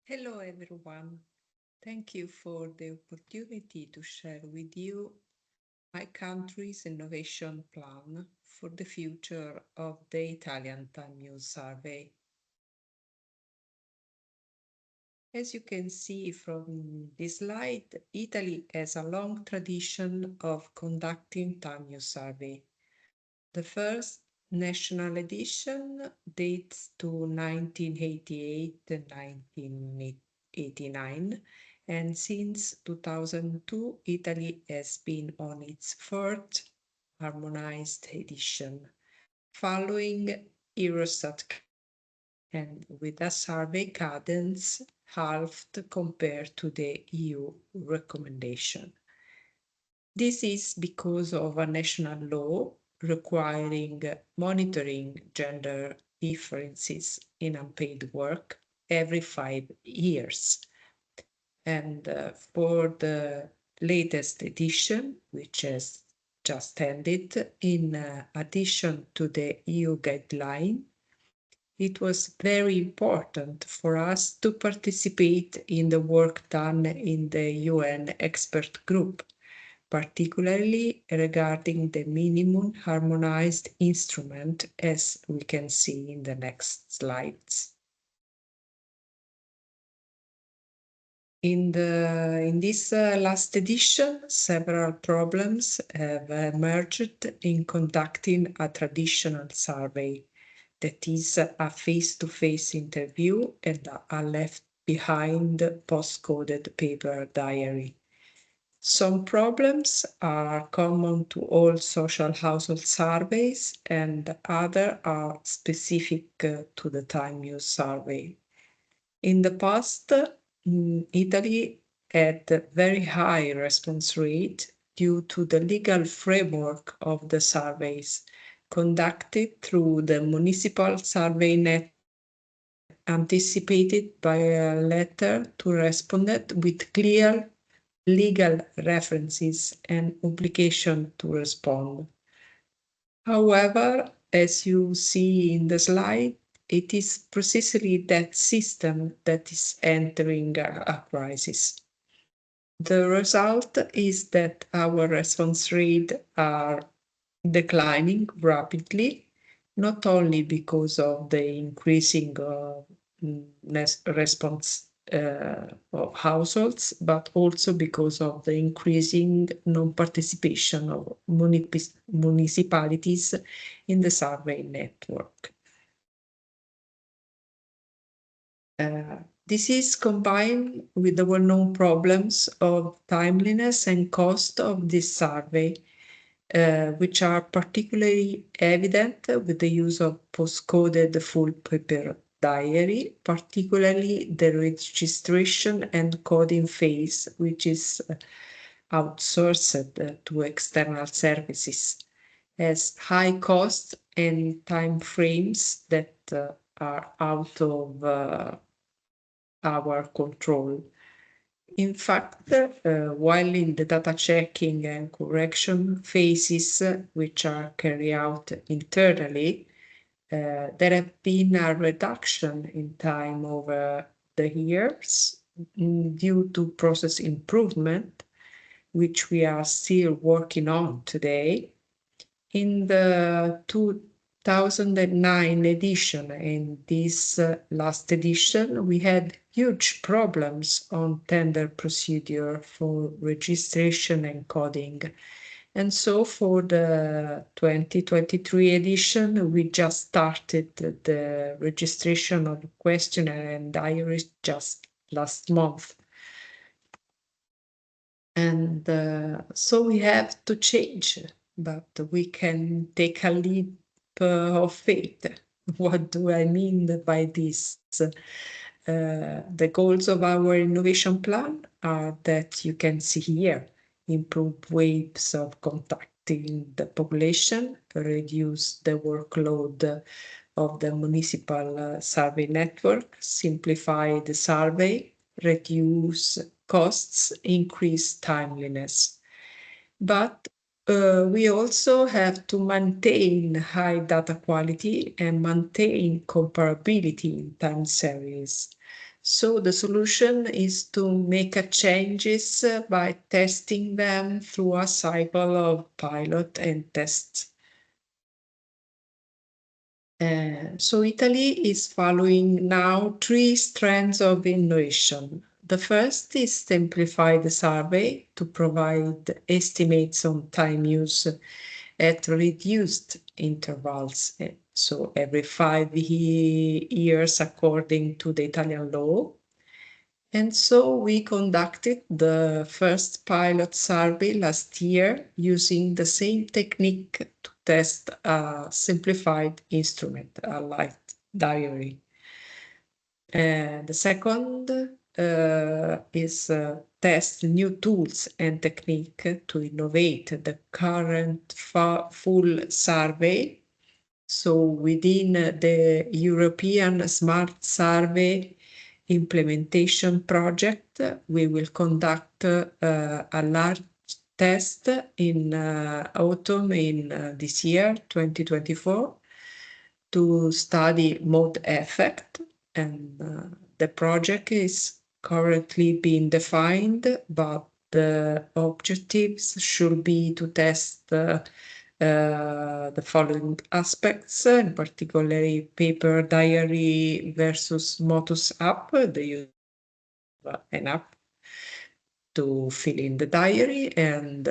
Hello everyone. Thank you for the opportunity to share with you my country's innovation plan for the future of the Italian Time Use Survey. As you can see from this slide, Italy has a long tradition of conducting time use survey. The first national edition dates to 1988 and 1989, and since 2002, Italy has been on its fourth harmonized edition, following Eurostat and with a survey cadence halved compared to the EU recommendation. This is because of a national law requiring monitoring gender differences in unpaid work every 5 years. And for the latest edition, which has just ended, in addition to the EU guideline, it was very important for us to participate in the work done in the UN expert group, particularly regarding the minimum harmonized instrument, as we can see in the next slides. In this last edition, several problems have emerged in conducting a traditional survey, that is a face-to-face interview and a left behind post-coded paper diary. Some problems are common to all social household surveys, and others are specific to the time use survey. In the past, Italy had a very high response rate due to the legal framework of the surveys conducted through the municipal survey network, anticipated by a letter to respondent with clear legal references and obligation to respond. However, as you see in the slide, it is precisely that system that is entering a crisis. The result is that our response rates are declining rapidly, not only because of the increasing response of households, but also because of the increasing non-participation of municipalities in the survey network. This is combined with the well-known problems of timeliness and cost of this survey, which are particularly evident with the use of post-coded full paper diary, particularly the registration and coding phase, which is outsourced to external services, has high costs and time frames that are out of our control. In fact, while in the data checking and correction phases, which are carried out internally, there have been a reduction in time over the years due to process improvement, which we are still working on today. In the 2009 edition and this last edition, we had huge problems on tender procedure for registration and coding. And so for the 2023 edition, we just started the registration of questionnaire and diaries just last month. And so we have to change, but we can take a leap of faith. What do I mean by this? The goals of our innovation plan are that you can see here: improve ways of contacting the population, reduce the workload of the municipal survey network, simplify the survey, reduce costs, increase timeliness. But we also have to maintain high data quality and maintain comparability in time series. So the solution is to make changes by testing them through a cycle of pilot and tests. So Italy is following now 3 strands of innovation. The first is simplify the survey to provide estimates on time use at reduced intervals, so every 5 years according to the Italian law. And so we conducted the first pilot survey last year using the same technique to test a simplified instrument, a light diary. The second is test new tools and technique to innovate the current full survey. So within the European Smart Survey implementation project, we will conduct a large test in autumn in this year, 2024, to study mode effect, and the project is currently being defined, but the objectives should be to test the following aspects, in particular paper diary versus Motus app, the use of an app to fill in the diary, and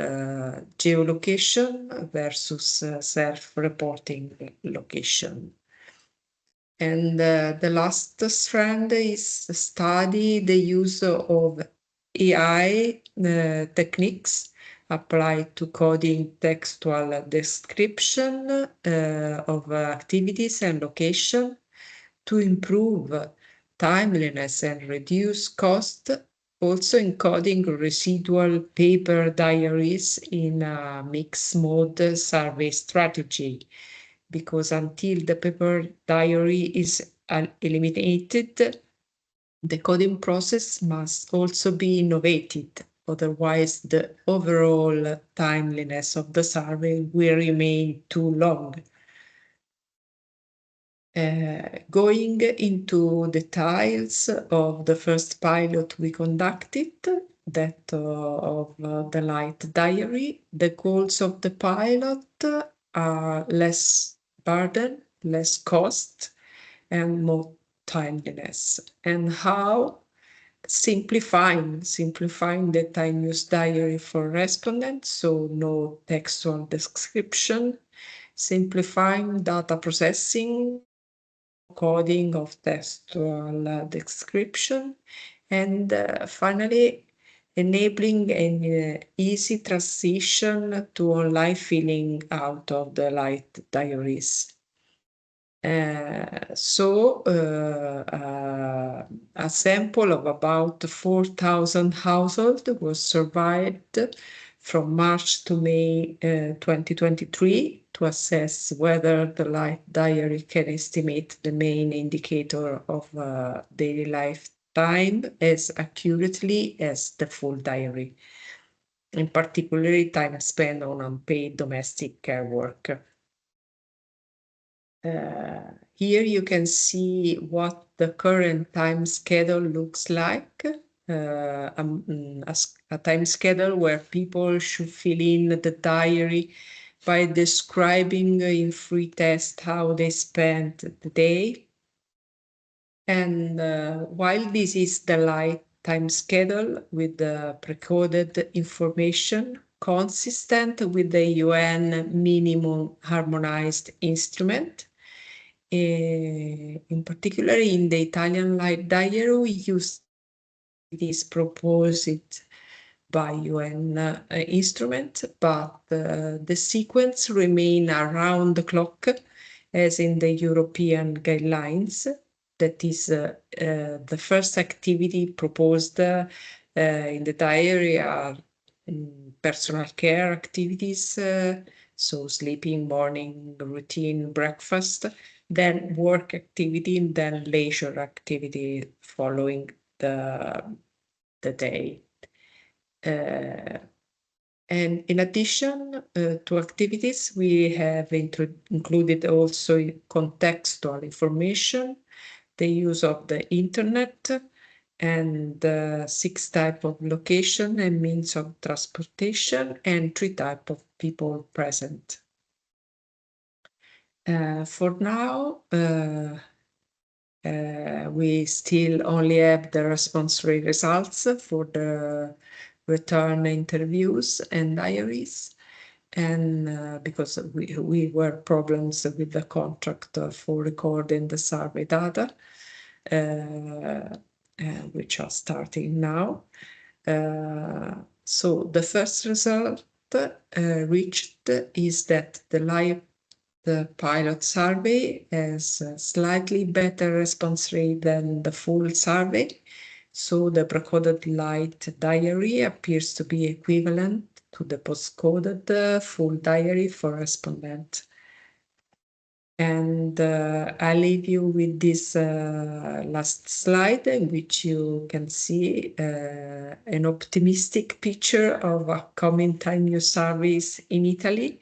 geolocation versus self-reporting location. And the last strand is study the use of AI techniques applied to coding textual description of activities and location to improve timeliness and reduce cost, also encoding residual paper diaries in a mixed mode survey strategy, because until the paper diary is eliminated, the coding process must also be innovated. Otherwise, the overall timeliness of the survey will remain too long. Going into details of the first pilot we conducted, that of the light diary, the goals of the pilot are less burden, less cost, and more timeliness. And how? Simplifying the time use diary for respondents, so no textual description, simplifying data processing, coding of textual description, and finally enabling an easy transition to online filling out of the light diaries. A sample of about 4,000 households was surveyed from March to May 2023 to assess whether the light diary can estimate the main indicator of daily lifetime as accurately as the full diary, in particular time spent on unpaid domestic care work. Here you can see what the current time schedule looks like. A time schedule where people should fill in the diary by describing in free text how they spent the day. And while this is the light time schedule with the pre-coded information consistent with the UN minimum harmonized instrument, in particular in the Italian light diary, we use this proposed by UN instrument, but the sequence remain around the clock as in the European guidelines. That is the first activity proposed in the diary are personal care activities, so sleeping, morning routine, breakfast, then work activity, and then leisure activity following the day. And in addition to activities, we have included also contextual information, the use of the internet, and 6 type of location and means of transportation, and 3 type of people present. For now, we still only have the response rate results for the return interviews and diaries, and because we were problems with the contract for recording the survey data, which are starting now. So the first result reached is that the pilot survey has a slightly better response rate than the full survey. So the precoded light diary appears to be equivalent to the postcoded full diary for respondent. And I leave you with this last slide, in which you can see an optimistic picture of upcoming time use surveys in Italy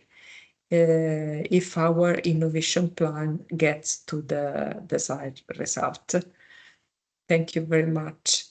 if our innovation plan gets to the desired result. Thank you very much.